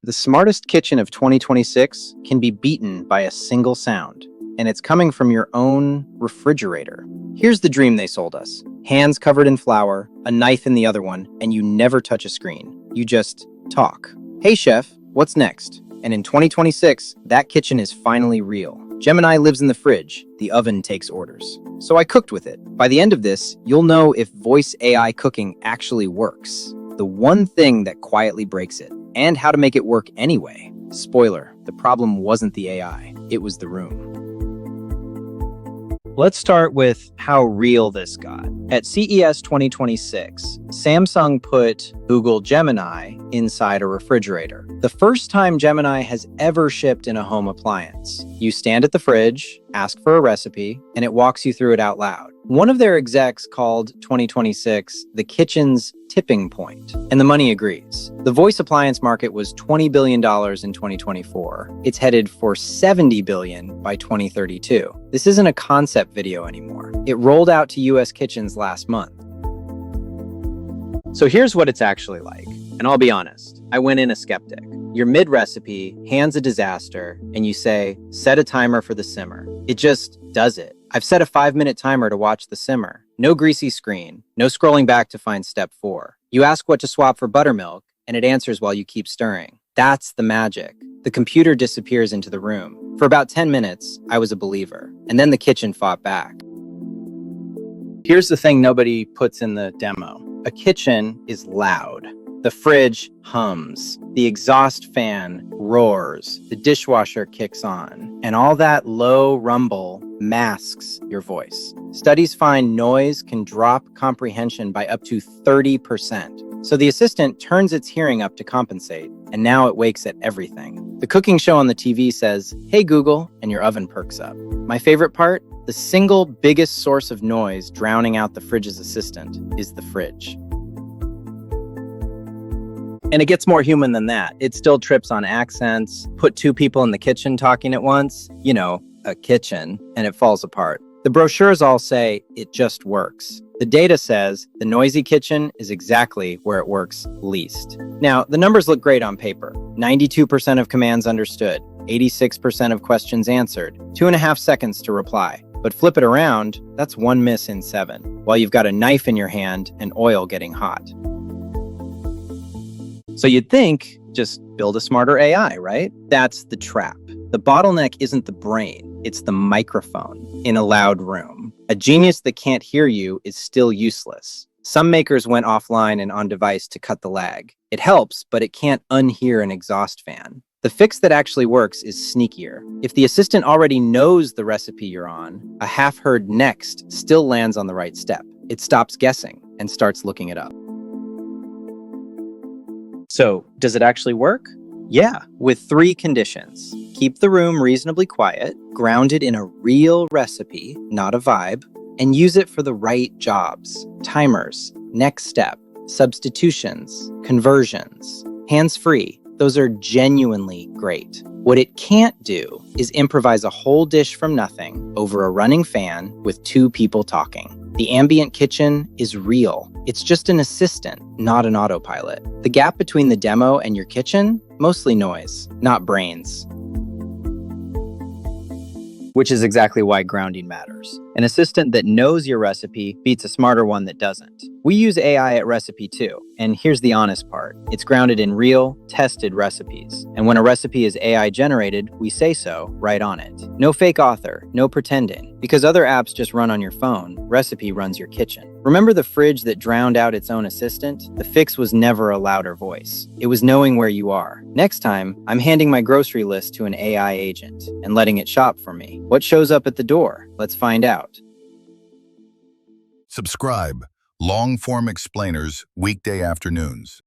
The smartest kitchen of 2026 can be beaten by a single sound, and it's coming from your own refrigerator. Here's the dream they sold us. Hands covered in flour, a knife in the other one, and you never touch a screen. You just talk. Hey chef, what's next? And in 2026, that kitchen is finally real. Gemini lives in the fridge, the oven takes orders. So I cooked with it. By the end of this, you'll know if voice AI cooking actually works. The one thing that quietly breaks it, and how to make it work anyway. Spoiler, the problem wasn't the AI, it was the room. Let's start with how real this got. At CES 2026, Samsung put Google Gemini inside a refrigerator. The first time Gemini has ever shipped in a home appliance. You stand at the fridge, ask for a recipe, and it walks you through it out loud. One of their execs called 2026 the kitchen's tipping point, and the money agrees. The voice appliance market was $20 billion in 2024. It's headed for $70 billion by 2032. This isn't a concept video anymore. It rolled out to US kitchens last month. So here's what it's actually like. And I'll be honest, I went in a skeptic. You're mid-recipe, hands a disaster, and you say, set a timer for the simmer. It just does it. I've set a 5-minute timer to watch the simmer. No greasy screen, no scrolling back to find step 4. You ask what to swap for buttermilk, and it answers while you keep stirring. That's the magic. The computer disappears into the room. For about 10 minutes, I was a believer, and then the kitchen fought back. Here's the thing nobody puts in the demo. A kitchen is loud. The fridge hums, the exhaust fan roars, the dishwasher kicks on, and all that low rumble masks your voice. Studies find noise can drop comprehension by up to 30%. So the assistant turns its hearing up to compensate, and now it wakes at everything. The cooking show on the TV says, "Hey Google," and your oven perks up. My favorite part? The single biggest source of noise drowning out the fridge's assistant is the fridge. And it gets more human than that. It still trips on accents, put 2 people in the kitchen talking at once, a kitchen, and it falls apart. The brochures all say it just works. The data says the noisy kitchen is exactly where it works least. Now, the numbers look great on paper. 92% of commands understood, 86% of questions answered, 2.5 seconds to reply. But flip it around, that's 1 miss in 7, while you've got a knife in your hand and oil getting hot. So you'd think, just build a smarter AI, right? That's the trap. The bottleneck isn't the brain, it's the microphone in a loud room. A genius that can't hear you is still useless. Some makers went offline and on device to cut the lag. It helps, but it can't unhear an exhaust fan. The fix that actually works is sneakier. If the assistant already knows the recipe you're on, a half-heard next still lands on the right step. It stops guessing and starts looking it up. So, does it actually work? Yeah, with 3 conditions. Keep the room reasonably quiet, grounded in a real recipe, not a vibe, and use it for the right jobs. Timers, next step, substitutions, conversions, hands-free. Those are genuinely great. What it can't do is improvise a whole dish from nothing over a running fan with 2 people talking. The ambient kitchen is real. It's just an assistant, not an autopilot. The gap between the demo and your kitchen? Mostly noise, not brains. Which is exactly why grounding matters. An assistant that knows your recipe beats a smarter one that doesn't. We use AI at Recipe too, and here's the honest part. It's grounded in real, tested recipes. And when a recipe is AI generated, we say so right on it. No fake author, no pretending. Because other apps just run on your phone, Recipe runs your kitchen. Remember the fridge that drowned out its own assistant? The fix was never a louder voice. It was knowing where you are. Next time, I'm handing my grocery list to an AI agent and letting it shop for me. What shows up at the door? Let's find out. Subscribe. Long-form explainers, weekday afternoons.